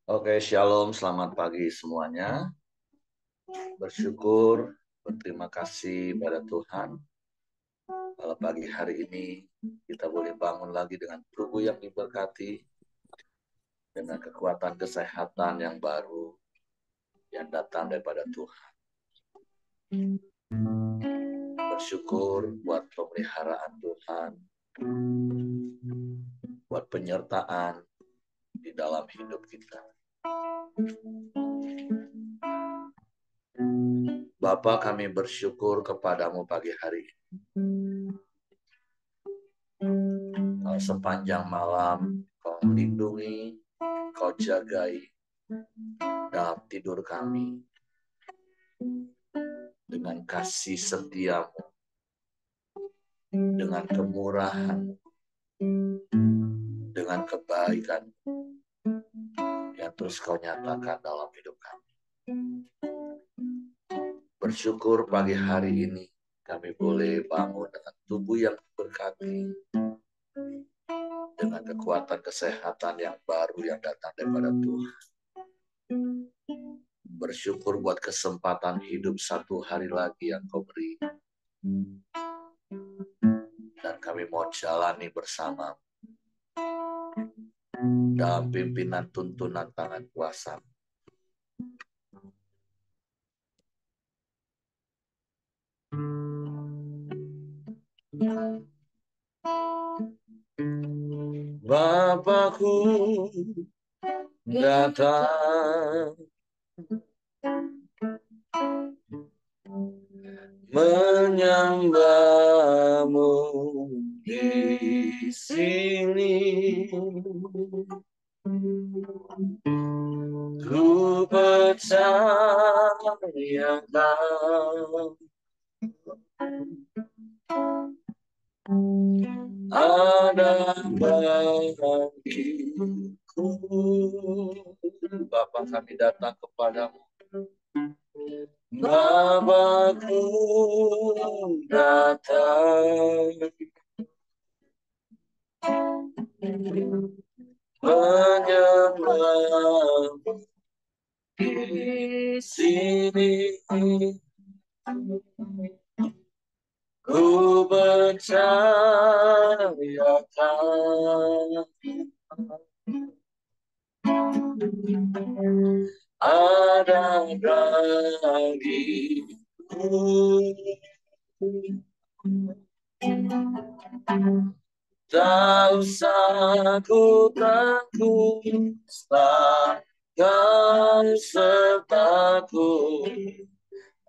Oke, shalom, selamat pagi semuanya. Bersyukur, berterima kasih pada Tuhan. Kalau pagi hari ini kita boleh bangun lagi dengan tubuh yang diberkati, dengan kekuatan kesehatan yang baru yang datang daripada Tuhan. Bersyukur buat pemeliharaan Tuhan, buat penyertaan di dalam hidup kita. Bapa, kami bersyukur kepadamu pagi hari ini. Sepanjang malam kau melindungi, kau jagai dalam tidur kami dengan kasih setiamu, dengan kemurahan, dengan kebaikan yang terus kau nyatakan dalam hidup kami. Bersyukur pagi hari ini kami boleh bangun dengan tubuh yang berkati, dengan kekuatan kesehatan yang baru yang datang daripada Tuhan. Bersyukur buat kesempatan hidup satu hari lagi yang kau beri. Dan kami mau jalani bersama dalam pimpinan tuntunan tangan kuasa. Bapakku datang menyembahmu di sini. Ku percaya kau ada bagiku. Bapa, kami datang kepadamu. Bapakku datang menyembahmu di sini. Ku percaya kau ada bagiku. Tak usah ku takut, kau sertaku.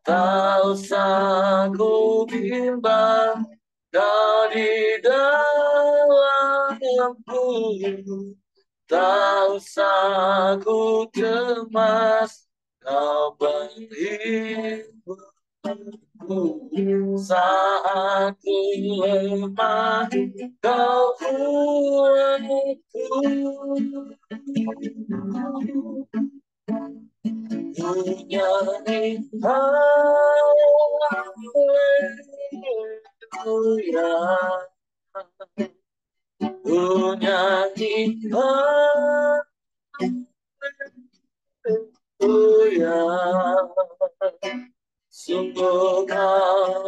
Tak usah ku bimbang, kau di dalamku. Tak usah ku cemas, kau penghiburku. Saat ku lemah, kau kuatku. Ku nyanyi haleluya. Ku nyanyi haleluya. Sungguh kau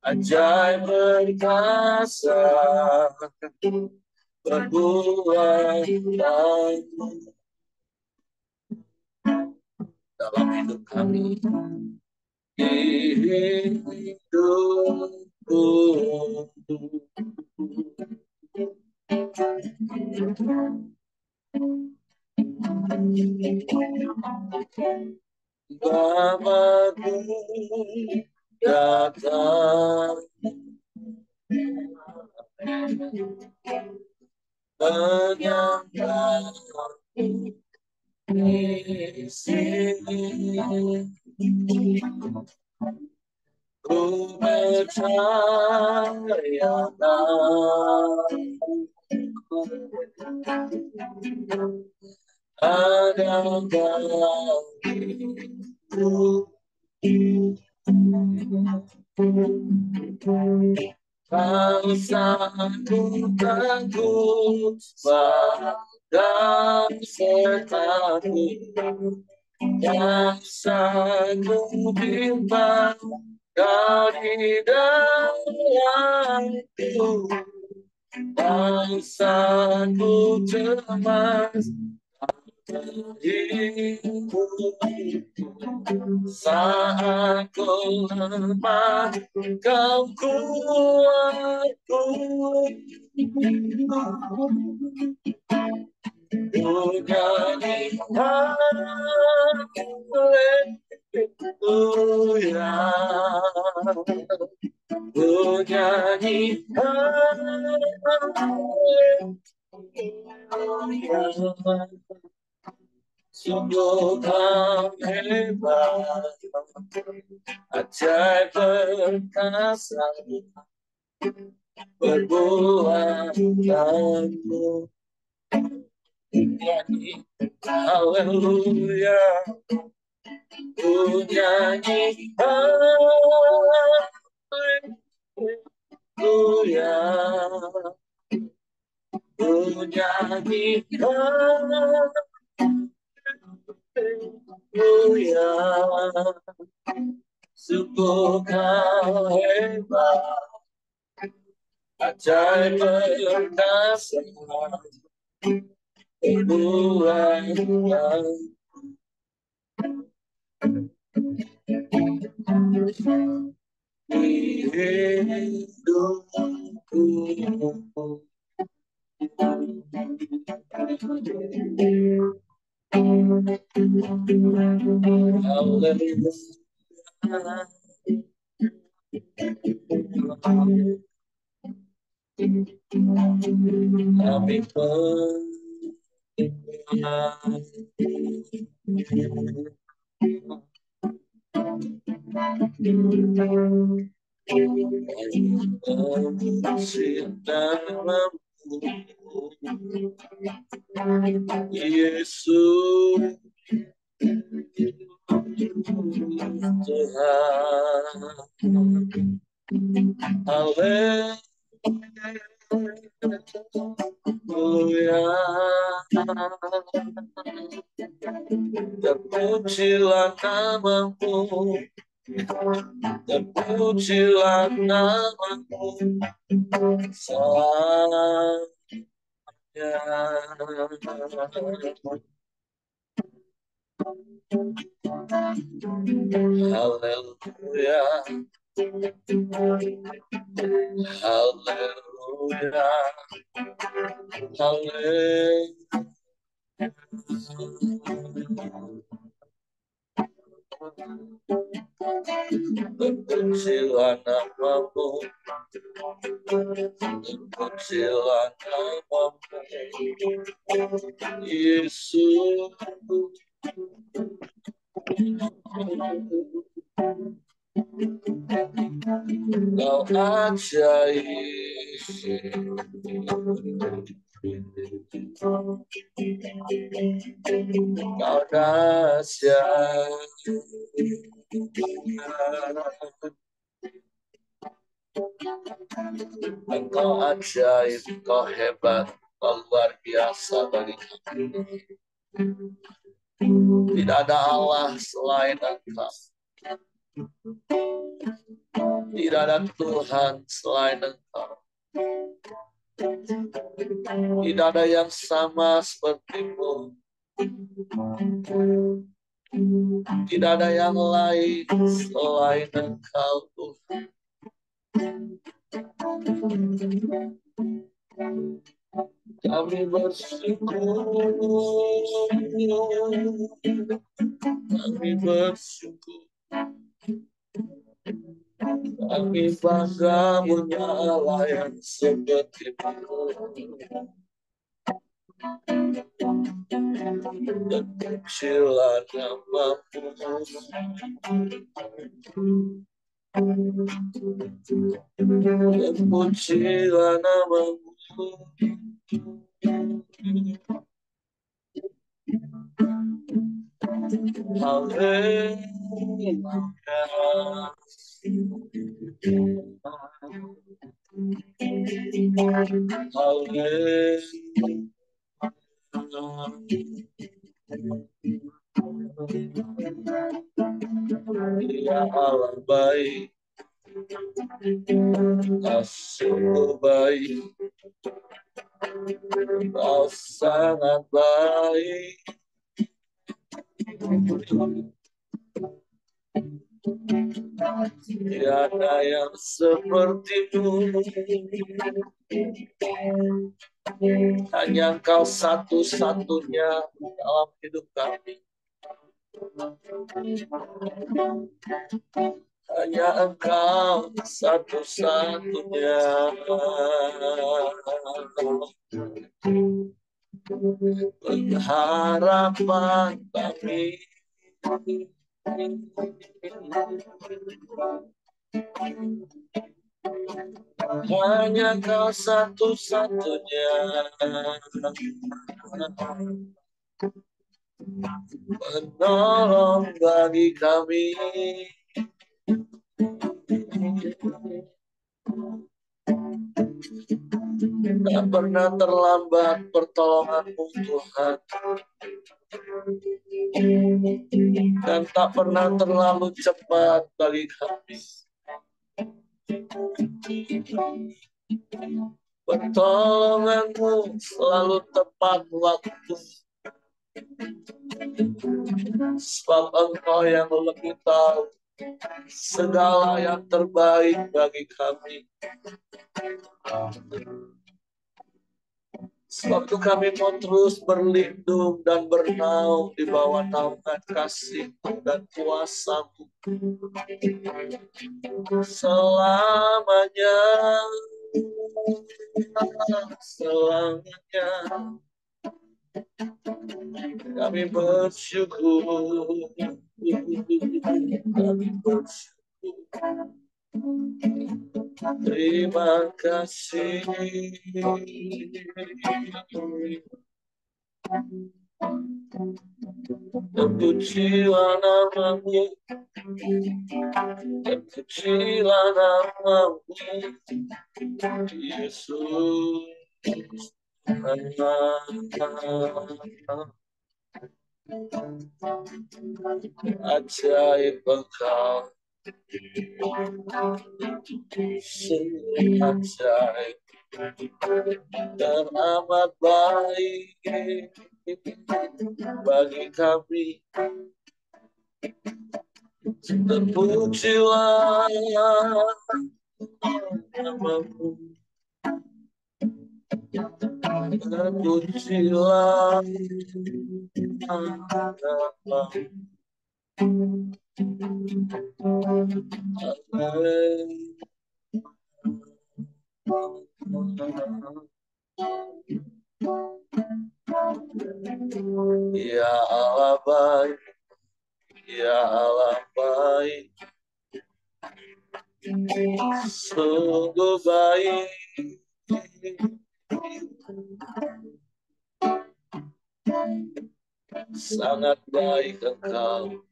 ajaib perkasa, berbuat baik dalam hidup kami, hidupku. Bapakku datang menyembahmu di sini. Ku percaya ada bagiku. Tak usah ku takut dan sertaku, rasaku bimbang dari dalamku, bangsaku cemas diriku, saat ku lemah kau kuatku, ku nyanyi haleluya, ku nyanyi haleluya, sungguh kau hebat, ajaib perkasa perbuatanmu, nyanyi haleluya, ku nyanyi haleluya, ku nyanyi haleluya, sungguh kau hebat, ajaib perkasa perbuatan. Hidupku kami Yesus Tuhan, haleluya, terpujilah namamu, terpujilah namamu, selamanya. Haleluya, haleluya, haleluya, terpujilah namamu, terpujilah namamu, Yesus. Kau ajaib, kau dahsyat, engkau ajaib, engkau hebat, engkau luar biasa bagi kami. Tidak ada Allah selain Engkau. Tidak ada Tuhan selain Engkau. Tidak ada yang sama seperti-Mu. Tidak ada yang lain selain Engkau, Tuhan. Kami bersyukur. Kami bersyukur. Kami bangga punya Allah yang seperti-Mu. Dan kecilan namamu, dan pujilah namamu, haleluya, haleluya, Ya Allah baik, sungguh baik, Kau sangat baik. Tiada yang sepertimu, hanya Kau satu-satunya dalam hidup kami. Hanya Engkau satu-satunya pengharapan kami. Hanya Kau satu-satunya penolong bagi kami. Tak pernah terlambat pertolongan-Mu Tuhan, dan tak pernah terlalu cepat bagi kami. Pertolongan-Mu selalu tepat waktu, sebab Engkau yang lebih tahu segala yang terbaik bagi kami. Sebab itu kami mau terus berlindung dan bernaung di bawah naungan kasih-Mu dan kuasa-Mu selamanya. Selamanya kami bersyukur, kami bersyukur. Terima kasih. Terpujilah nama-Mu, terpujilah nama-Mu, Yesus. Ajaib Engkau, sungguh ajaib dan amat baik bagi kami. Terpujilah nama-Mu, terpujilah nama-Mu. Ya Allah baik, ya Allah baik, sungguh baik. Sangat baik Engkau,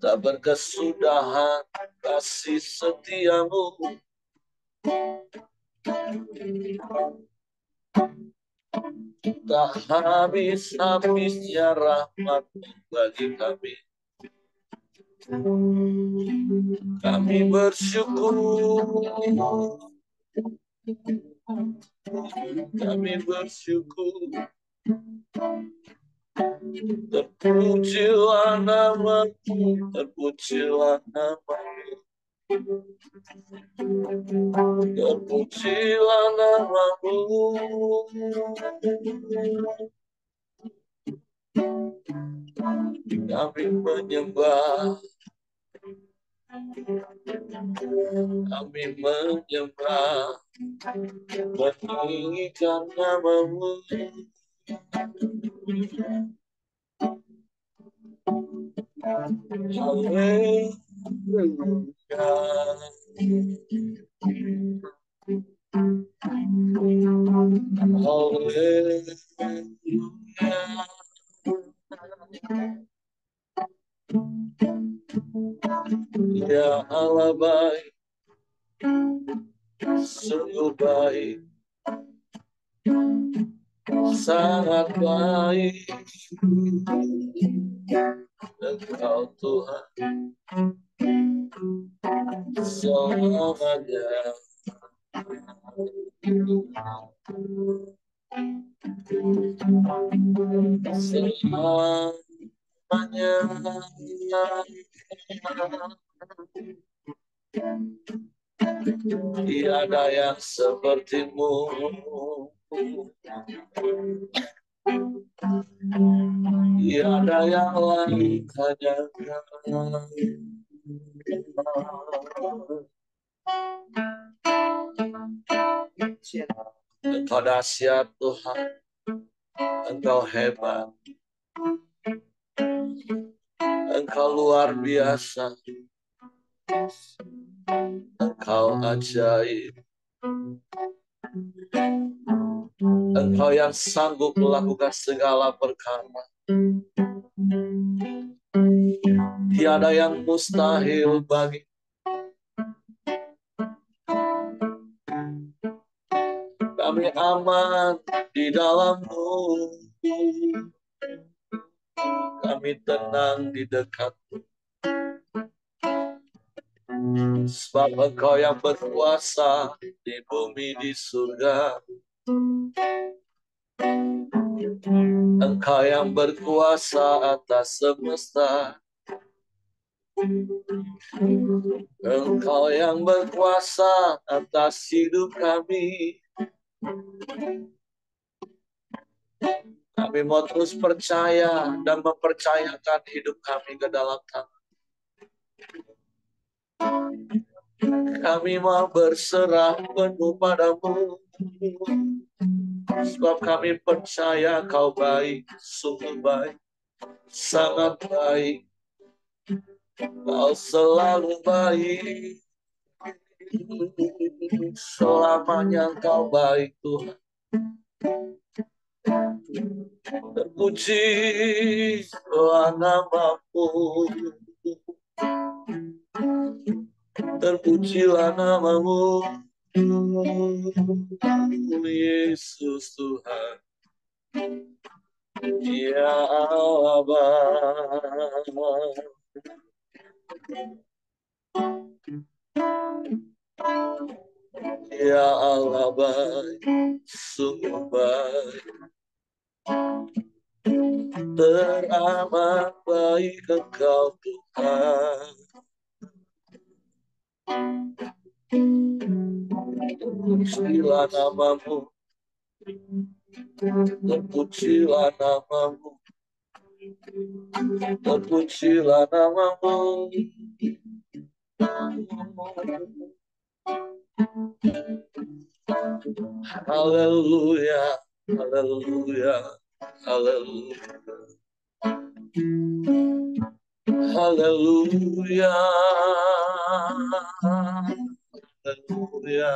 tak berkesudahan kasih setia-Mu. Tak habis-habisnya rahmat-Mu bagi kami. Kami bersyukur, kami bersyukur. Terpujilah nama-Mu, terpujilah nama-Mu, terpujilah nama-Mu. Kami menyembah, kami menyembah, meninggikan nama-Mu. Ya Allah baik, sungguh baik, sangat baik. Engkau Tuhan selamanya. Selamanya. Tiada yang sepertimu. Tiada yang lain hanya Kau. Engkau dahsyat Tuhan, Engkau hebat, Engkau luar biasa, Engkau ajaib, Engkau yang sanggup melakukan segala perkara. Tiada yang mustahil bagi. Kami aman di dalam-Mu. Kami tenang di dekat-Mu. Sebab Engkau yang berkuasa di bumi, di surga. Engkau yang berkuasa atas semesta. Engkau yang berkuasa atas hidup kami. Kami mau terus percaya dan mempercayakan hidup kami ke dalam Tangan. Kami mau berserah penuh padamu. Sebab kami percaya Kau baik, sungguh baik, sangat baik. Kau selalu baik. Selamanya Kau baik Tuhan. Terpujilah nama-Mu. Terpujilah nama-Mu. Yesus Tuhan. Ya Allah. Ya Allah baik, sungguh baik. Teramat baik Engkau Tuhan. Terpujilah nama-Mu. Terpujilah nama-Mu. Terpujilah nama-Mu. Haleluya, haleluya, haleluya. Haleluya. Haleluya.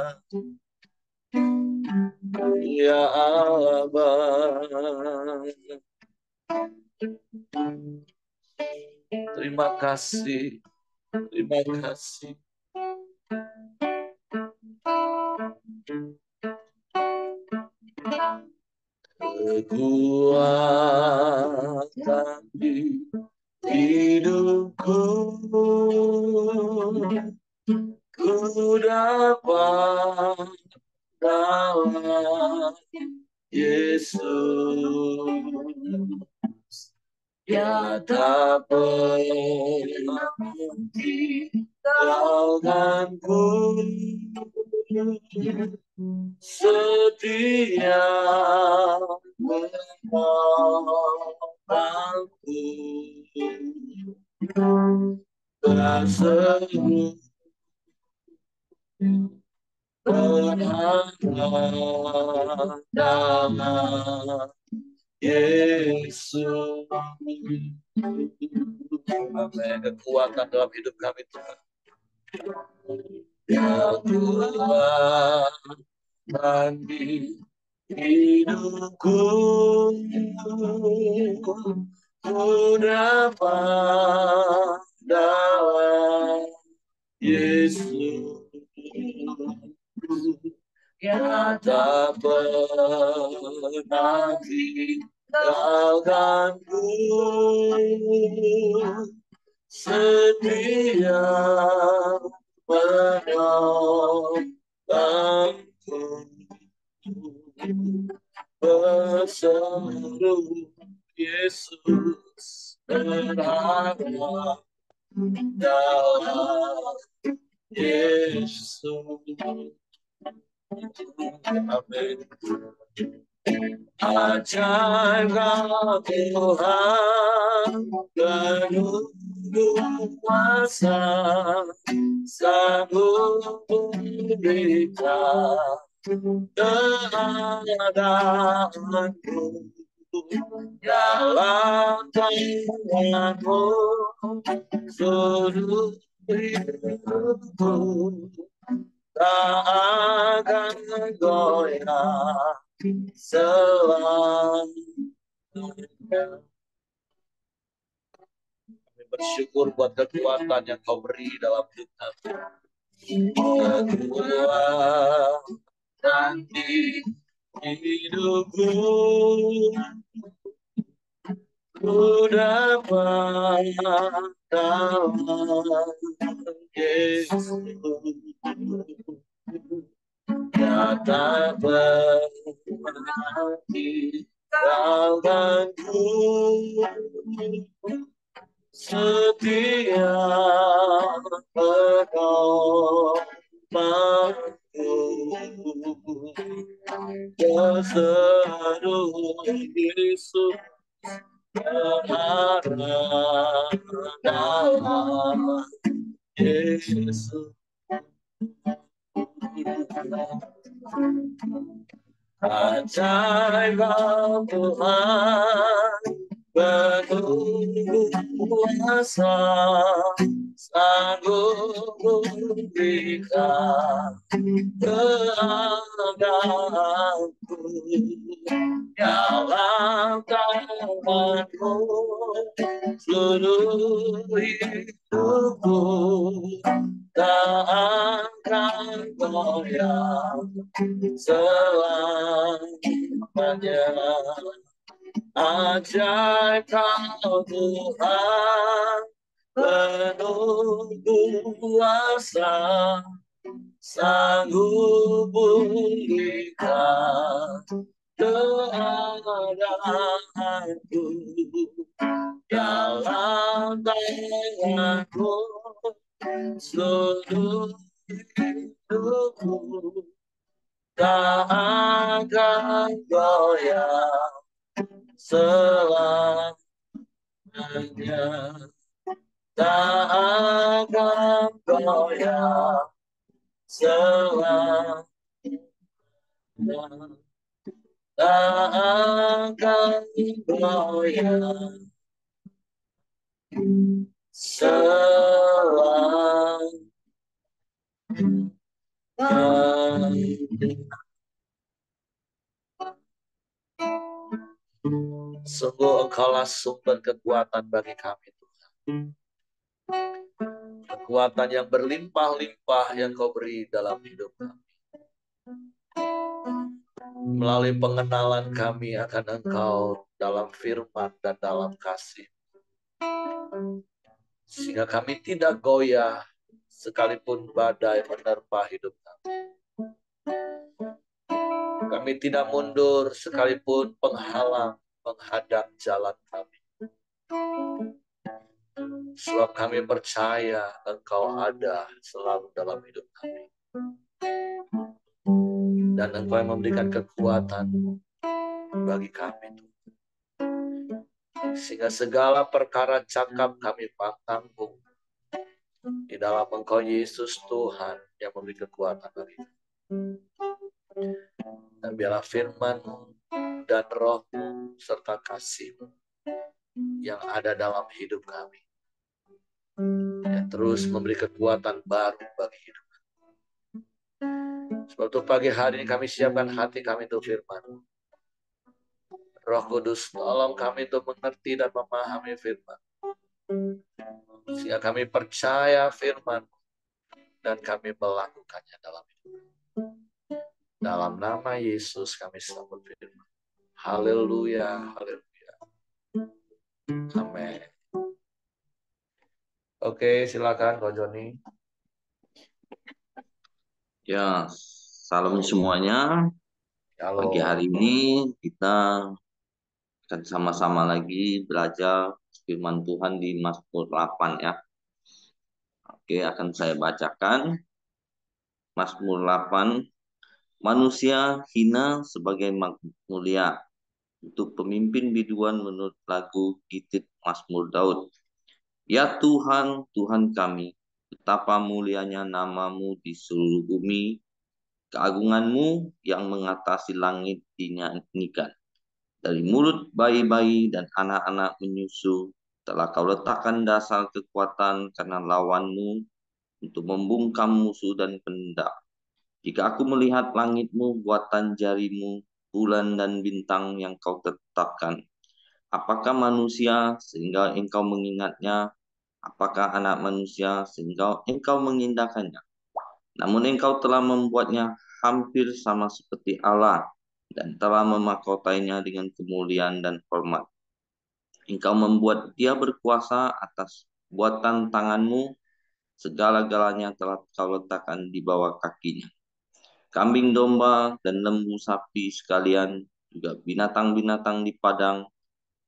Ya Allah. Terima kasih. Terima kasih. Kekuatan di hidupku, ku dapat dalam Yesus. Ya tak pernah tinggalkanku, setia menolongku, berseru berharap dalam Yesus. Amin. Kekuatan dalam hidup kami Tuhan. Ya Tuhan di hidupku, ku dapat dalam Yesus. yang tak pernah tinggalkanku, setia menolongku, berseru Yesus berharap dalam Yesus. Amin. Ajaiblah Tuhan, penuh kuasa, sanggup memberikan keadaanku dalam tanganmu, seluruh hidupku tak akan goyah selamanya. Kami bersyukur buat kekuatan yang kau beri dalam hidup kami. Kekuatan di hidupku, ku dapat dalam Yesus. Kata berarti tinggalkanku, setia menolongku, berseru Yesus berharap dalam Yesus. Ajaiblah Tuhan, penuh kuasa, sanggup memberikan keadaanku dalam tanganmu, seluruh hidupku tak akan goyah selamanya. Ajaib kau Tuhan, penuh kuasa, sanggup pulihkan keadaanku dalam tanganmu, seluruh hidupku tak akan goyah selamanya, tak akan goyah selamanya, tak akan goyah selamanya. Sungguh Engkaulah sumber kekuatan bagi kami, Tuhan. Kekuatan yang berlimpah-limpah yang Kau beri dalam hidup kami. Melalui pengenalan kami akan Engkau dalam firman dan dalam kasih. Sehingga kami tidak goyah sekalipun badai menerpa hidup kami. Kami tidak mundur sekalipun penghalang menghadang jalan kami. Sebab kami percaya Engkau ada selalu dalam hidup kami. Dan Engkau yang memberikan kekuatan bagi kami. Sehingga segala perkara cakap kami tanggung di dalam Engkau Yesus Tuhan yang memberi kekuatan bagi kami. Dan biarlah firman-Mu dan Roh-Mu serta kasih-Mu yang ada dalam hidup kami yang terus memberi kekuatan baru bagi hidup kami. Sebab itu pagi hari ini kami siapkan hati kami untuk firman-Mu. Roh Kudus tolong kami untuk mengerti dan memahami firman, sehingga kami percaya firman dan kami melakukannya dalam hidup. Dalam nama Yesus kami selalu berfirman. Haleluya, haleluya. Amin. Oke, silakan Ko Joni. Ya, salam semuanya. Pagi Halo. hari ini kita akan sama-sama lagi belajar firman Tuhan di Mazmur 8 ya. Oke, akan saya bacakan Mazmur 8. Manusia hina sebagai mulia untuk pemimpin biduan menurut lagu Gitit Mazmur Daud. Ya Tuhan, Tuhan kami, betapa mulianya namamu di seluruh bumi, keagunganmu yang mengatasi langit dinyanyikan. Dari mulut bayi-bayi dan anak-anak menyusu, telah kau letakkan dasar kekuatan karena lawanmu untuk membungkam musuh dan pendak. Jika aku melihat langitmu, buatan jarimu, bulan dan bintang yang kau tetapkan, apakah manusia sehingga engkau mengingatnya? Apakah anak manusia sehingga engkau mengindahkannya? Namun engkau telah membuatnya hampir sama seperti Allah dan telah memakotainya dengan kemuliaan dan hormat. Engkau membuat dia berkuasa atas buatan tanganmu, segala-galanya telah kau letakkan di bawah kakinya. Kambing domba dan lembu sapi sekalian, juga binatang-binatang di padang,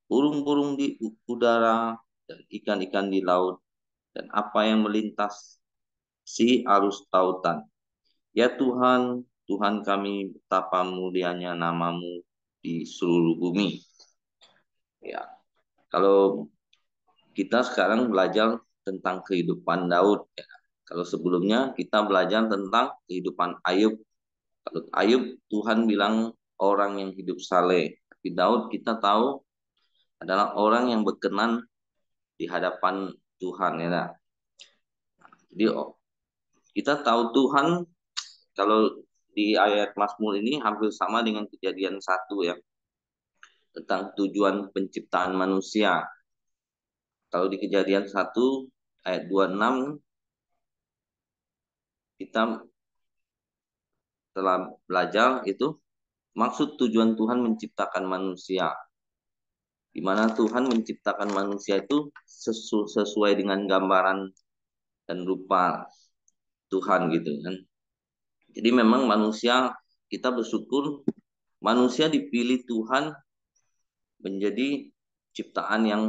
burung-burung di udara, dan ikan-ikan di laut, dan apa yang melintas si arus tautan. Ya Tuhan, Tuhan kami, betapa mulianya namamu di seluruh bumi. Ya, kalau kita sekarang belajar tentang kehidupan Daud. Ya. Kalau sebelumnya kita belajar tentang kehidupan Ayub. Kalau Ayub, Tuhan bilang orang yang hidup saleh. Tapi Daud kita tahu adalah orang yang berkenan di hadapan Tuhan. Ya. Jadi kita tahu Tuhan kalau di ayat Mazmur ini hampir sama dengan Kejadian 1 ya, tentang tujuan penciptaan manusia. Kalau di Kejadian 1 ayat 26 kita telah belajar itu maksud tujuan Tuhan menciptakan manusia, di mana Tuhan menciptakan manusia itu sesuai dengan gambaran dan rupa Tuhan gitu kan. Jadi memang manusia, kita bersyukur manusia dipilih Tuhan menjadi ciptaan yang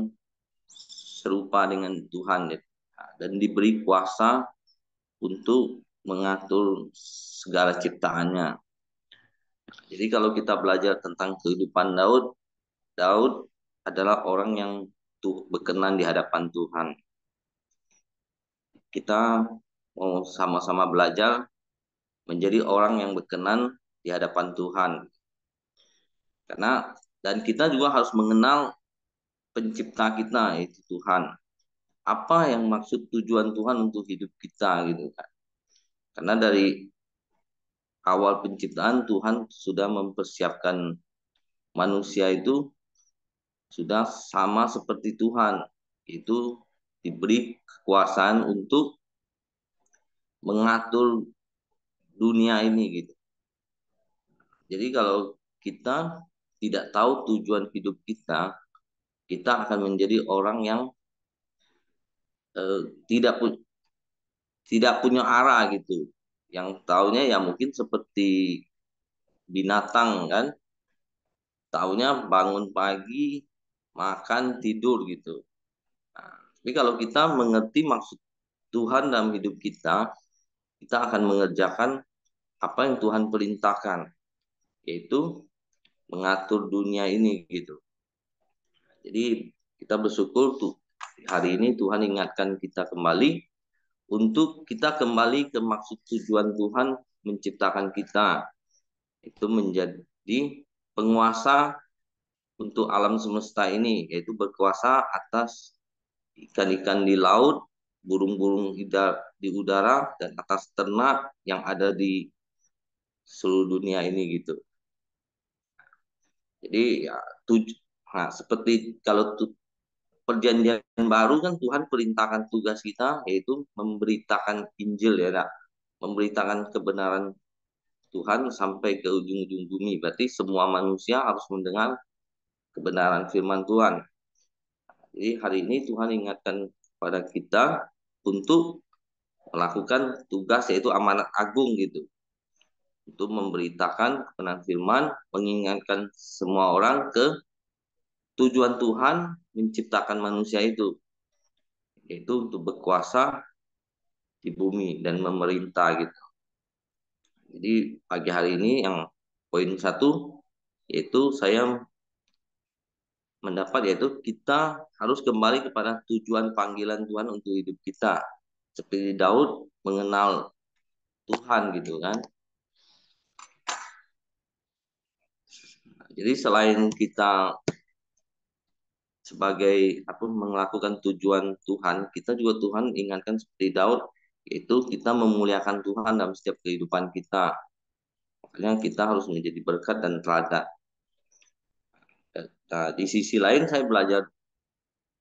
serupa dengan Tuhan ya. Dan diberi kuasa untuk mengatur segala ciptaannya. Jadi kalau kita belajar tentang kehidupan Daud, Daud adalah orang yang berkenan di hadapan Tuhan. Kita mau sama-sama belajar menjadi orang yang berkenan di hadapan Tuhan. Dan kita juga harus mengenal pencipta kita, yaitu Tuhan. Apa yang maksud tujuan Tuhan untuk hidup kita gitu kan. Karena dari awal penciptaan Tuhan sudah mempersiapkan manusia itu sudah sama seperti Tuhan, itu diberi kekuasaan untuk mengatur dunia ini gitu. Jadi kalau kita tidak tahu tujuan hidup kita, kita akan menjadi orang yang eh, tidak pu tidak punya arah gitu. Yang taunya ya mungkin seperti binatang kan, taunya bangun pagi, makan, tidur gitu. Nah, tapi kalau kita mengerti maksud Tuhan dalam hidup kita akan mengerjakan apa yang Tuhan perintahkan, yaitu mengatur dunia ini gitu. Jadi kita bersyukur tuh hari ini Tuhan ingatkan kita kembali untuk kita kembali ke maksud tujuan Tuhan menciptakan kita, itu menjadi penguasa untuk alam semesta ini, yaitu berkuasa atas ikan-ikan di laut, burung-burung di udara, dan atas ternak yang ada di seluruh dunia ini gitu. Jadi ya seperti kalau perjanjian baru kan Tuhan perintahkan tugas kita yaitu memberitakan Injil ya, nah, memberitakan kebenaran Tuhan sampai ke ujung-ujung bumi. Berarti semua manusia harus mendengar kebenaran firman Tuhan. Jadi hari ini Tuhan ingatkan kepada kita untuk melakukan tugas yaitu amanat agung gitu. Untuk memberitakan kebenaran firman, mengingatkan semua orang ke tujuan Tuhan menciptakan manusia itu. Yaitu untuk berkuasa di bumi dan memerintah gitu. Jadi pagi hari ini yang poin satu yaitu saya mendapat yaitu kita harus kembali kepada tujuan panggilan Tuhan untuk hidup kita. Seperti Daud mengenal Tuhan gitu kan. Jadi selain kita sebagai apa melakukan tujuan Tuhan, kita juga Tuhan ingatkan seperti Daud yaitu kita memuliakan Tuhan dalam setiap kehidupan kita. Makanya kita harus menjadi berkat dan teladan. Nah, di sisi lain saya belajar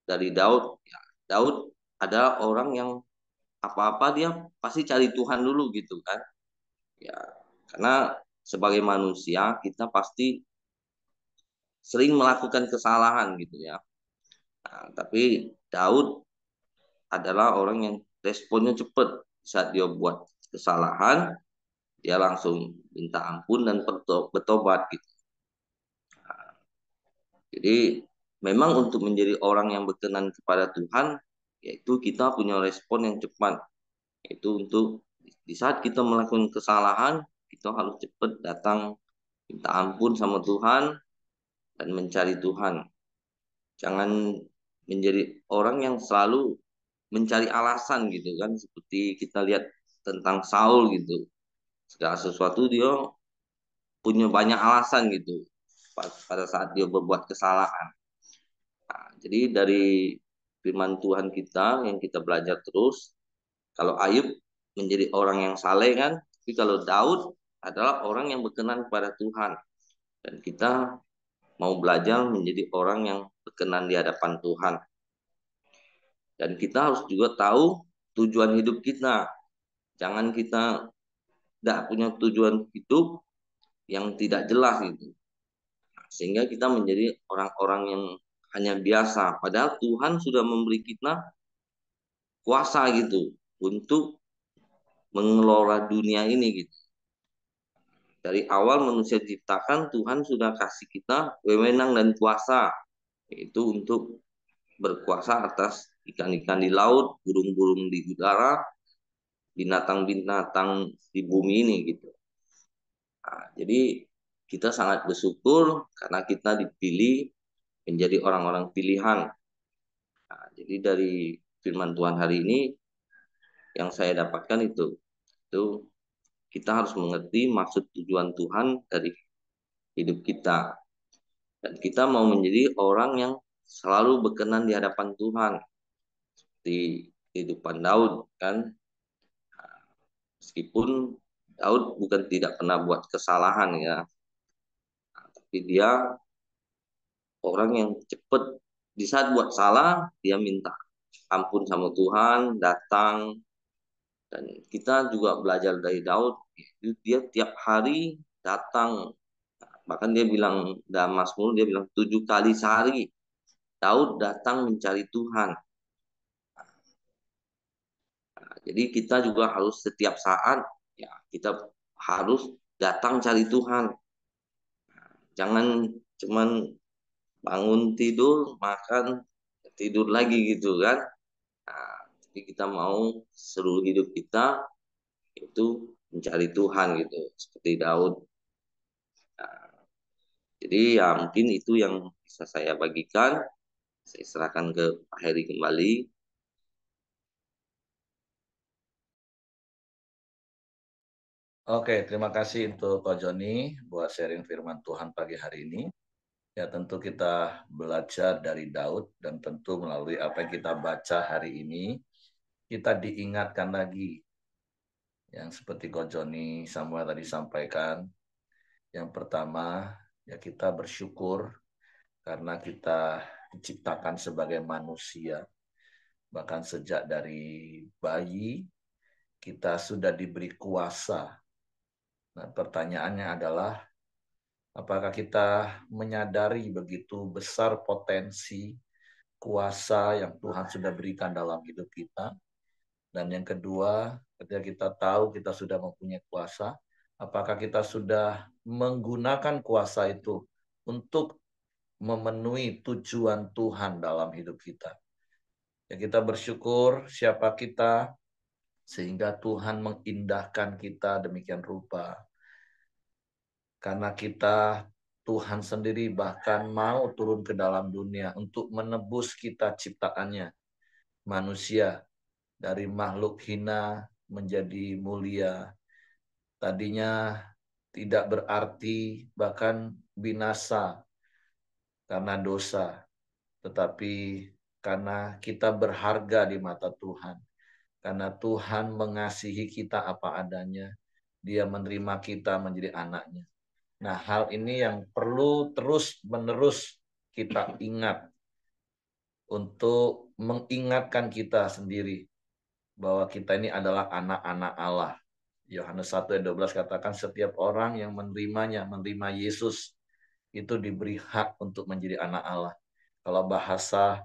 dari Daud. Ya, Daud adalah orang yang apa-apa dia pasti cari Tuhan dulu gitu kan. Ya, karena sebagai manusia kita pasti sering melakukan kesalahan gitu ya. Nah, tapi Daud adalah orang yang responnya cepat saat dia buat kesalahan, dia langsung minta ampun dan bertobat gitu. Jadi memang untuk menjadi orang yang berkenan kepada Tuhan, yaitu kita punya respon yang cepat. Yaitu untuk di saat kita melakukan kesalahan, kita harus cepat datang minta ampun sama Tuhan dan mencari Tuhan. Jangan menjadi orang yang selalu mencari alasan gitu kan. Seperti kita lihat tentang Saul gitu. Segala sesuatu dia punya banyak alasan gitu pada saat dia berbuat kesalahan. Nah, jadi dari firman Tuhan kita yang kita belajar terus, kalau Ayub menjadi orang yang saleh kan, tapi kalau Daud adalah orang yang berkenan kepada Tuhan. Dan kita mau belajar menjadi orang yang berkenan di hadapan Tuhan. Dan kita harus juga tahu tujuan hidup kita. Jangan kita tidak punya tujuan hidup yang tidak jelas gitu. Sehingga kita menjadi orang-orang yang hanya biasa. Padahal Tuhan sudah memberi kita kuasa gitu untuk mengelola dunia ini gitu. Dari awal manusia diciptakan Tuhan sudah kasih kita wewenang dan kuasa yaitu untuk berkuasa atas ikan-ikan di laut, burung-burung di udara, binatang-binatang di bumi ini gitu. Nah, jadi kita sangat bersyukur karena kita dipilih menjadi orang-orang pilihan. Nah, jadi dari firman Tuhan hari ini yang saya dapatkan itu kita harus mengerti maksud tujuan Tuhan dari hidup kita dan kita mau menjadi orang yang selalu berkenan di hadapan Tuhan di kehidupan Daud kan meskipun Daud bukan tidak pernah buat kesalahan ya tapi dia orang yang cepat di saat buat salah dia minta ampun sama Tuhan datang dan kita juga belajar dari Daud dia tiap hari datang bahkan dia bilang dalam Mazmur dia bilang 7 kali sehari Daud datang mencari Tuhan. Nah, jadi kita juga harus setiap saat ya kita harus datang cari Tuhan. Jangan cuman bangun tidur, makan, tidur lagi gitu kan. Nah, tapi kita mau seluruh hidup kita itu mencari Tuhan gitu, seperti Daud. Nah, jadi ya mungkin itu yang bisa saya bagikan. Saya serahkan ke Pak Heri kembali. Oke, terima kasih untuk Pak Joni buat sharing firman Tuhan pagi hari ini. Ya tentu kita belajar dari Daud dan tentu melalui apa yang kita baca hari ini, kita diingatkan lagi yang seperti Ko Joni Samuel tadi sampaikan. Yang pertama, ya kita bersyukur karena kita diciptakan sebagai manusia. Bahkan sejak dari bayi, kita sudah diberi kuasa. Nah, pertanyaannya adalah, apakah kita menyadari begitu besar potensi kuasa yang Tuhan sudah berikan dalam hidup kita? Dan yang kedua, ketika kita tahu kita sudah mempunyai kuasa, apakah kita sudah menggunakan kuasa itu untuk memenuhi tujuan Tuhan dalam hidup kita? Ya, kita bersyukur siapa kita, sehingga Tuhan mengindahkan kita demikian rupa. Karena kita, Tuhan sendiri bahkan mau turun ke dalam dunia untuk menebus kita ciptaannya, manusia, dari makhluk hina menjadi mulia. Tadinya tidak berarti, bahkan binasa karena dosa. Tetapi karena kita berharga di mata Tuhan. Karena Tuhan mengasihi kita apa adanya, Dia menerima kita menjadi anaknya. Nah, hal ini yang perlu terus-menerus kita ingat untuk mengingatkan kita sendiri bahwa kita ini adalah anak-anak Allah. Yohanes 1 ayat 12 katakan setiap orang yang menerimanya, menerima Yesus, itu diberi hak untuk menjadi anak Allah. Kalau bahasa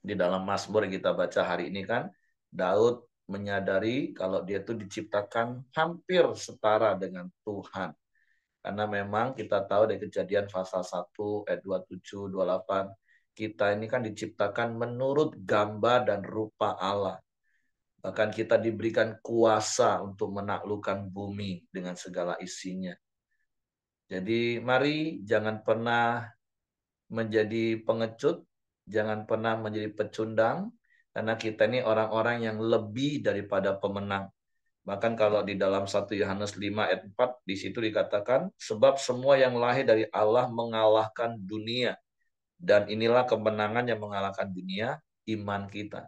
di dalam Mazmur yang kita baca hari ini kan, Daud menyadari kalau dia itu diciptakan hampir setara dengan Tuhan. Karena memang kita tahu dari Kejadian pasal 1 ayat 27 28, kita ini kan diciptakan menurut gambar dan rupa Allah. Bahkan kita diberikan kuasa untuk menaklukkan bumi dengan segala isinya. Jadi mari jangan pernah menjadi pengecut, jangan pernah menjadi pecundang, karena kita ini orang-orang yang lebih daripada pemenang. Bahkan kalau di dalam 1 Yohanes 5 ayat 4, di situ dikatakan, sebab semua yang lahir dari Allah mengalahkan dunia. Dan inilah kemenangan yang mengalahkan dunia, iman kita.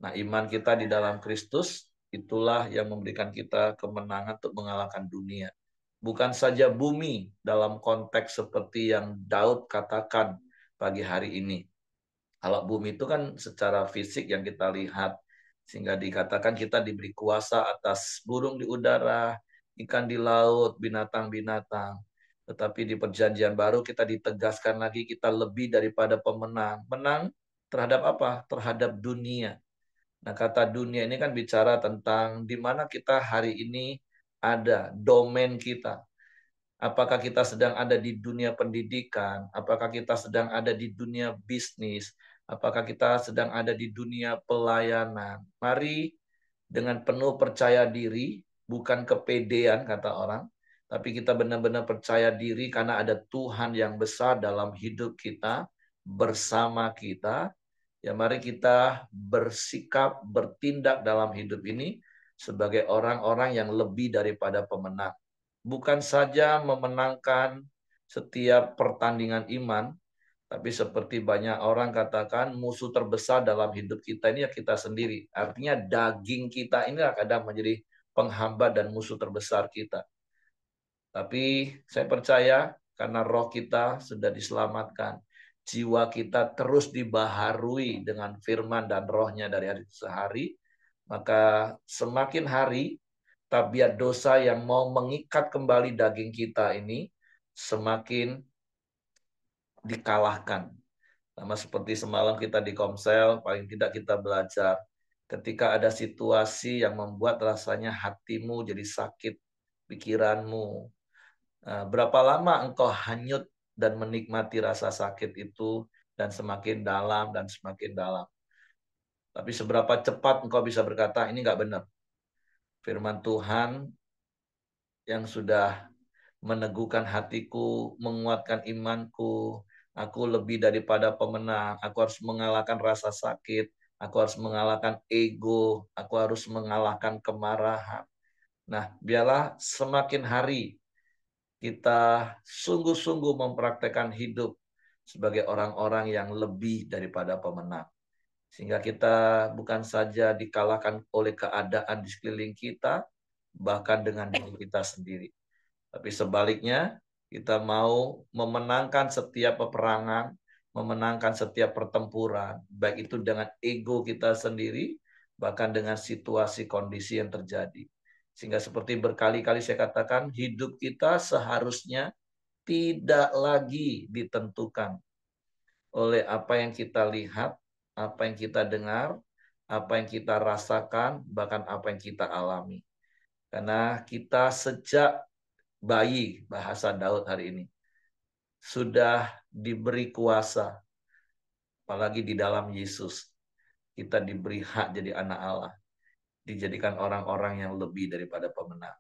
Nah, iman kita di dalam Kristus, itulah yang memberikan kita kemenangan untuk mengalahkan dunia. Bukan saja bumi dalam konteks seperti yang Daud katakan pagi hari ini. Kalau bumi itu kan secara fisik yang kita lihat, sehingga dikatakan kita diberi kuasa atas burung di udara, ikan di laut, binatang-binatang. Tetapi di perjanjian baru kita ditegaskan lagi kita lebih daripada pemenang. Menang terhadap apa? Terhadap dunia. Nah, kata dunia ini kan bicara tentang di mana kita hari ini ada, domain kita. Apakah kita sedang ada di dunia pendidikan? Apakah kita sedang ada di dunia bisnis? Apakah kita sedang ada di dunia pelayanan? Mari dengan penuh percaya diri, bukan kepedean kata orang, tapi kita benar-benar percaya diri karena ada Tuhan yang besar dalam hidup kita, bersama kita. Ya, mari kita bersikap, bertindak dalam hidup ini sebagai orang-orang yang lebih daripada pemenang. Bukan saja memenangkan setiap pertandingan iman, tapi seperti banyak orang katakan, musuh terbesar dalam hidup kita ini ya kita sendiri. Artinya daging kita ini kadang menjadi penghambat dan musuh terbesar kita. Tapi saya percaya karena roh kita sudah diselamatkan. Jiwa kita terus dibaharui dengan firman dan rohnya dari hari ke hari. Maka semakin hari tabiat dosa yang mau mengikat kembali daging kita ini semakin dikalahkan. Sama seperti semalam kita di Komsel, paling tidak kita belajar. Ketika ada situasi yang membuat rasanya hatimu jadi sakit, pikiranmu. Berapa lama engkau hanyut dan menikmati rasa sakit itu dan semakin dalam dan semakin dalam. Tapi seberapa cepat engkau bisa berkata, ini nggak benar. Firman Tuhan yang sudah meneguhkan hatiku, menguatkan imanku. Aku lebih daripada pemenang. Aku harus mengalahkan rasa sakit. Aku harus mengalahkan ego. Aku harus mengalahkan kemarahan. Nah, biarlah semakin hari kita sungguh-sungguh mempraktekkan hidup sebagai orang-orang yang lebih daripada pemenang. Sehingga kita bukan saja dikalahkan oleh keadaan di sekeliling kita, bahkan dengan diri kita sendiri. Tapi sebaliknya, kita mau memenangkan setiap peperangan, memenangkan setiap pertempuran, baik itu dengan ego kita sendiri, bahkan dengan situasi kondisi yang terjadi. Sehingga seperti berkali-kali saya katakan, hidup kita seharusnya tidak lagi ditentukan oleh apa yang kita lihat, apa yang kita dengar, apa yang kita rasakan, bahkan apa yang kita alami. Karena kita sejak bayi, bahasa Daud hari ini, sudah diberi kuasa, apalagi di dalam Yesus. Kita diberi hak jadi anak Allah, dijadikan orang-orang yang lebih daripada pemenang.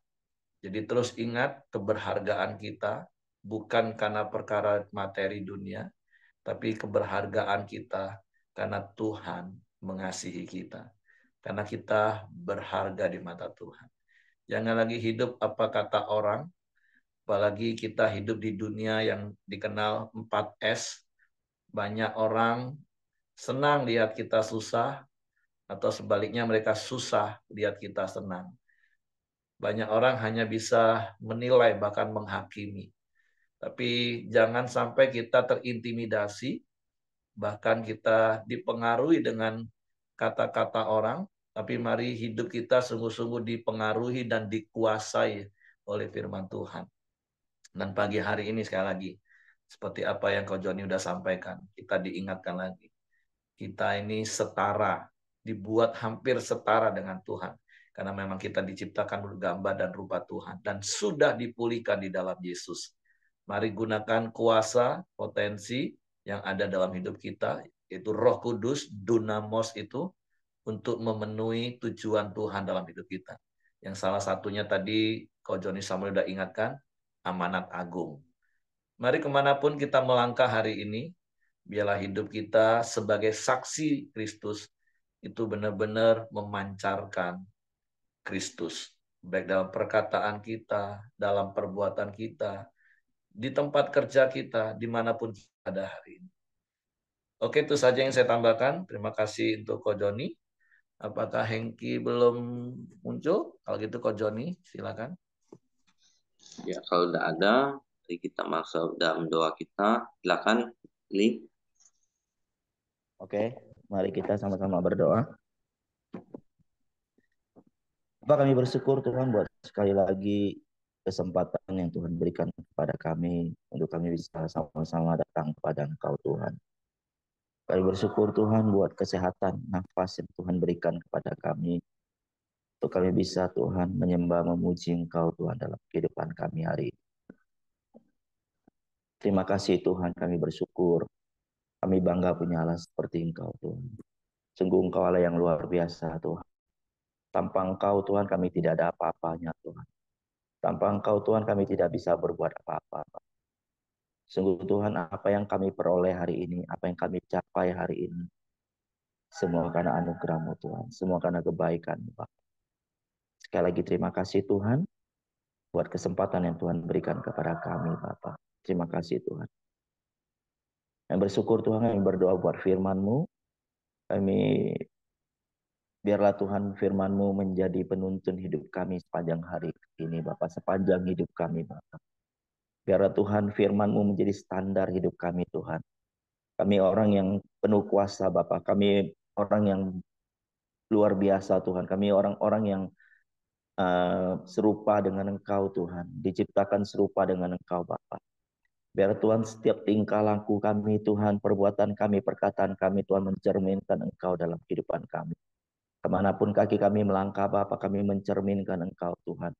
Jadi terus ingat keberhargaan kita bukan karena perkara materi dunia, tapi keberhargaan kita karena Tuhan mengasihi kita. Karena kita berharga di mata Tuhan. Jangan lagi hidup apa kata orang, apalagi kita hidup di dunia yang dikenal 4S. Banyak orang senang lihat kita susah, atau sebaliknya mereka susah lihat kita senang. Banyak orang hanya bisa menilai bahkan menghakimi. Tapi jangan sampai kita terintimidasi, bahkan kita dipengaruhi dengan kata-kata orang, tapi mari hidup kita sungguh-sungguh dipengaruhi dan dikuasai oleh firman Tuhan. Dan pagi hari ini sekali lagi, seperti apa yang Kau Joni udah sampaikan, kita diingatkan lagi. Kita ini setara, dibuat hampir setara dengan Tuhan. Karena memang kita diciptakan bergambar dan rupa Tuhan. Dan sudah dipulihkan di dalam Yesus. Mari gunakan kuasa, potensi yang ada dalam hidup kita. Itu Roh Kudus, Dunamos itu. Untuk memenuhi tujuan Tuhan dalam hidup kita. Yang salah satunya tadi, Kau Joni Samuel udah ingatkan, amanat agung. Mari kemanapun kita melangkah hari ini, biarlah hidup kita sebagai saksi Kristus itu benar-benar memancarkan Kristus. Baik dalam perkataan kita, dalam perbuatan kita, di tempat kerja kita, dimanapun kita ada hari ini. Oke, itu saja yang saya tambahkan. Terima kasih untuk Ko Joni. Apakah Hengki belum muncul? Kalau gitu Ko Joni, silakan. Ya, kalau udah ada, mari kita masuk dalam doa kita. Silakan, Li. Oke, mari kita sama-sama berdoa. Bapak, kami bersyukur Tuhan buat sekali lagi kesempatan yang Tuhan berikan kepada kami untuk kami bisa sama-sama datang kepada Engkau Tuhan. Kami bersyukur Tuhan buat kesehatan, nafas yang Tuhan berikan kepada kami. Untuk kami bisa Tuhan menyembah, memuji Engkau Tuhan dalam kehidupan kami hari ini. Terima kasih Tuhan, kami bersyukur. Kami bangga punya Allah seperti Engkau Tuhan. Sungguh Engkau Allah yang luar biasa Tuhan. Tanpa Engkau Tuhan kami tidak ada apa-apanya Tuhan. Tanpa Engkau Tuhan kami tidak bisa berbuat apa-apa. Sungguh Tuhan apa yang kami peroleh hari ini, apa yang kami capai hari ini. Semua karena anugerah-Mu Tuhan. Semua karena kebaikan-Mu Bapak. Sekali lagi terima kasih Tuhan. Buat kesempatan yang Tuhan berikan kepada kami Bapak. Terima kasih Tuhan. Kami bersyukur Tuhan, kami berdoa buat firman-Mu. Kami biarlah Tuhan firman-Mu menjadi penuntun hidup kami sepanjang hari ini Bapak. Sepanjang hidup kami Bapak. Biarlah Tuhan firman-Mu menjadi standar hidup kami Tuhan. Kami orang yang penuh kuasa Bapak. Kami orang yang luar biasa Tuhan. Kami orang-orang yang serupa dengan Engkau Tuhan. Diciptakan serupa dengan Engkau Bapak. Biar Tuhan setiap tingkah laku kami Tuhan, perbuatan kami, perkataan kami Tuhan mencerminkan Engkau dalam kehidupan kami. Kemanapun kaki kami melangkah Bapak, kami mencerminkan Engkau Tuhan.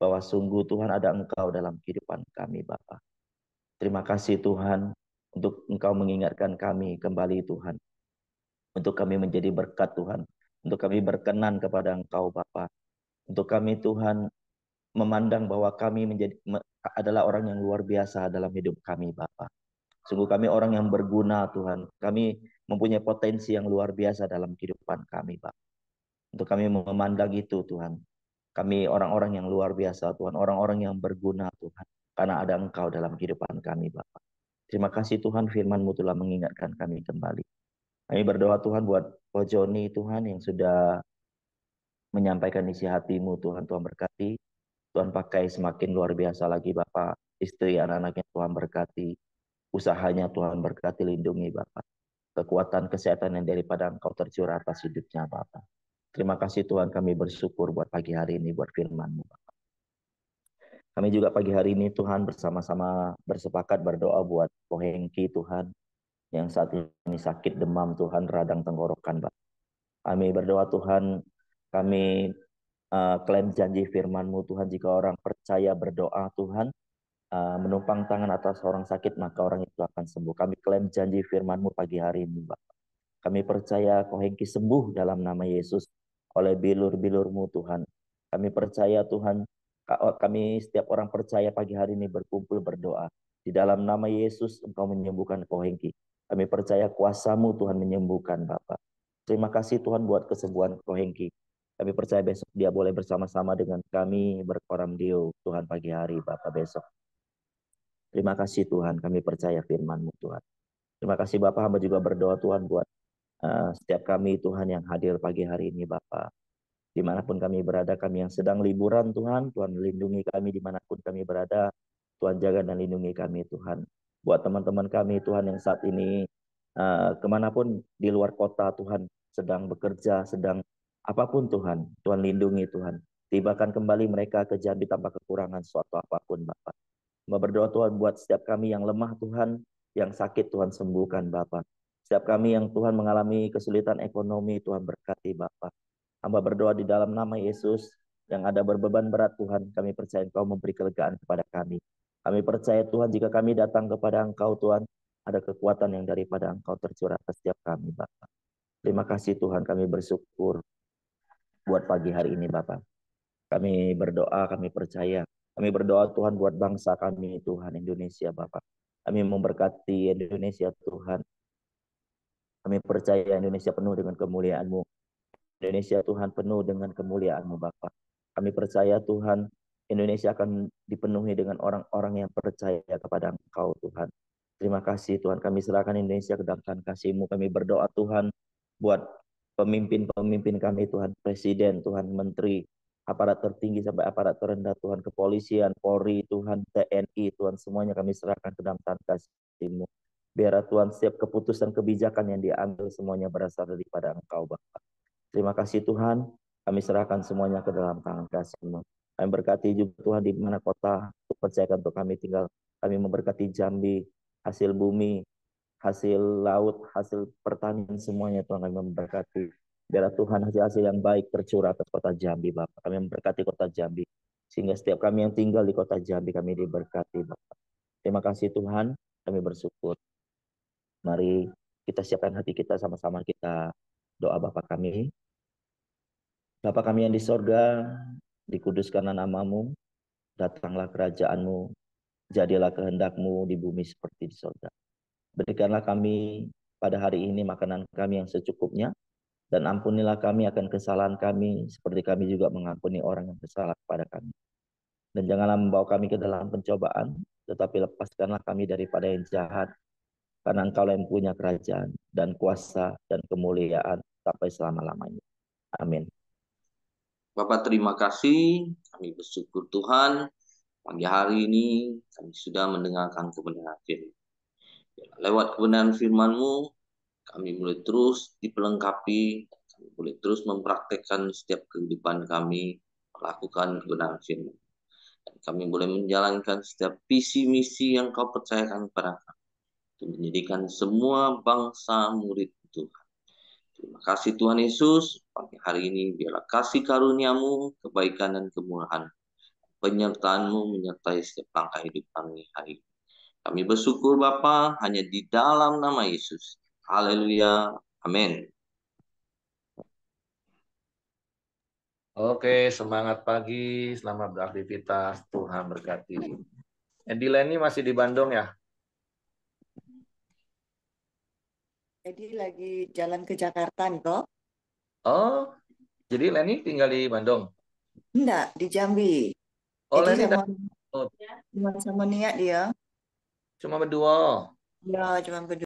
Bahwa sungguh Tuhan ada Engkau dalam kehidupan kami Bapak. Terima kasih Tuhan untuk Engkau mengingatkan kami kembali Tuhan. Untuk kami menjadi berkat Tuhan. Untuk kami berkenan kepada Engkau Bapa. Untuk kami Tuhan memandang bahwa kami adalah orang yang luar biasa dalam hidup kami Bapa. Sungguh kami orang yang berguna Tuhan. Kami mempunyai potensi yang luar biasa dalam kehidupan kami Bapa. Untuk kami memandang itu Tuhan. Kami orang-orang yang luar biasa Tuhan. Orang-orang yang berguna Tuhan. Karena ada Engkau dalam kehidupan kami Bapa. Terima kasih Tuhan firman-Mu telah mengingatkan kami kembali. Kami berdoa Tuhan buat Ko Joni Tuhan yang sudah menyampaikan isi hati-Mu Tuhan. Tuhan berkati. Tuhan pakai semakin luar biasa lagi Bapak. Istri anak-anaknya Tuhan berkati. Usahanya Tuhan berkati, lindungi Bapak. Kekuatan kesehatan yang daripada Engkau tercurah atas hidupnya Bapak. Terima kasih Tuhan, kami bersyukur buat pagi hari ini, buat firman-Mu. Kami juga pagi hari ini Tuhan bersama-sama bersepakat berdoa buat Ko Hengki Tuhan, yang saat ini sakit demam Tuhan, radang tenggorokan Pak. Kami berdoa Tuhan, kami klaim janji firman-Mu Tuhan, jika orang percaya berdoa Tuhan, menumpang tangan atas orang sakit, maka orang itu akan sembuh. Kami klaim janji firman-Mu pagi hari ini Pak. Kami percaya Ko Hengki sembuh dalam nama Yesus oleh bilur-bilur-Mu Tuhan. Kami percaya Tuhan, kami setiap orang percaya pagi hari ini berkumpul berdoa. Di dalam nama Yesus Engkau menyembuhkan Ko Hengki. Kami percaya kuasa-Mu Tuhan menyembuhkan Bapak. Terima kasih Tuhan buat kesembuhan Ko Hengki. Kami percaya besok dia boleh bersama-sama dengan kami berkoram Dio Tuhan pagi hari Bapak besok. Terima kasih Tuhan, kami percaya firman-Mu Tuhan. Terima kasih Bapak, hamba juga berdoa Tuhan buat setiap kami Tuhan yang hadir pagi hari ini Bapak. Dimanapun kami berada, kami yang sedang liburan Tuhan, Tuhan lindungi kami dimanapun kami berada. Tuhan jaga dan lindungi kami Tuhan. Buat teman-teman kami Tuhan yang saat ini kemanapun di luar kota Tuhan sedang bekerja, sedang apapun Tuhan, Tuhan lindungi Tuhan. Tibakan kembali mereka ke Jambi tanpa kekurangan suatu apapun Bapak. Berdoa Tuhan buat setiap kami yang lemah Tuhan, yang sakit Tuhan sembuhkan Bapak. Setiap kami yang Tuhan mengalami kesulitan ekonomi, Tuhan berkati Bapak. Hamba berdoa di dalam nama Yesus, yang ada berbeban berat Tuhan, kami percaya Engkau memberi kelegaan kepada kami. Kami percaya Tuhan, jika kami datang kepada Engkau Tuhan, ada kekuatan yang daripada Engkau tercurah atas setiap kami Bapak. Terima kasih Tuhan, kami bersyukur buat pagi hari ini Bapak. Kami berdoa, kami percaya. Kami berdoa Tuhan buat bangsa kami Tuhan Indonesia Bapak. Kami memberkati Indonesia Tuhan. Kami percaya Indonesia penuh dengan kemuliaan-Mu. Indonesia Tuhan penuh dengan kemuliaan-Mu Bapak. Kami percaya Tuhan Indonesia akan dipenuhi dengan orang-orang yang percaya kepada Engkau Tuhan. Terima kasih Tuhan, kami serahkan Indonesia ke dalam tangan kasih-Mu. Kami berdoa Tuhan buat pemimpin-pemimpin kami Tuhan, Presiden, Tuhan, Menteri, aparat tertinggi sampai aparat terendah Tuhan, kepolisian, Polri, Tuhan, TNI, Tuhan, semuanya kami serahkan ke dalam tangan kasih-Mu. Biar Tuhan setiap keputusan kebijakan yang diambil semuanya berasal daripada Engkau Bapak. Terima kasih Tuhan, kami serahkan semuanya ke dalam tangan kasih-Mu. Kami berkati juga Tuhan di mana kota percayakan untuk kami tinggal. Kami memberkati Jambi, hasil bumi, hasil laut, hasil pertanian semuanya Tuhan kami memberkati. Biar Tuhan hasil-hasil yang baik tercurah ke kota Jambi Bapak. Kami memberkati kota Jambi. Sehingga setiap kami yang tinggal di kota Jambi kami diberkati Bapak. Terima kasih Tuhan, kami bersyukur. Mari kita siapkan hati kita sama-sama kita doa Bapa kami. Bapa kami yang di sorga, dikuduskanlah nama-Mu, datanglah kerajaan-Mu, jadilah kehendak-Mu di bumi seperti di sorga. Berikanlah kami pada hari ini makanan kami yang secukupnya, dan ampunilah kami akan kesalahan kami, seperti kami juga mengampuni orang yang bersalah kepada kami. Dan janganlah membawa kami ke dalam pencobaan, tetapi lepaskanlah kami daripada yang jahat, karena Engkau yang punya kerajaan, dan kuasa, dan kemuliaan, sampai selama-lamanya. Amin. Bapak terima kasih, kami bersyukur Tuhan, pagi hari ini kami sudah mendengarkan kebenaran firman. Lewat kebenaran firman-Mu, kami boleh terus dipelengkapi, kami boleh terus mempraktekkan setiap kehidupan kami, melakukan kebenaran firman. Dan kami boleh menjalankan setiap visi misi yang Kau percayakan kepada kami, untuk menjadikan semua bangsa murid Tuhan. Terima kasih Tuhan Yesus, pagi hari ini biarlah kasih karunia-Mu, kebaikan dan kemurahan, penyertaan-Mu menyertai setiap langkah hidup kami hari ini. Kami bersyukur Bapa hanya di dalam nama Yesus. Haleluya. Amin. Oke, semangat pagi, selamat beraktivitas, Tuhan berkati. Edi Leni masih di Bandung ya? Jadi lagi jalan ke Jakarta nih kok. Oh, jadi Leni tinggal di Bandung? Enggak, di Jambi. Oh, Jadi Leni sama Nia dia. cuma berdua. Ya, cuma berdua.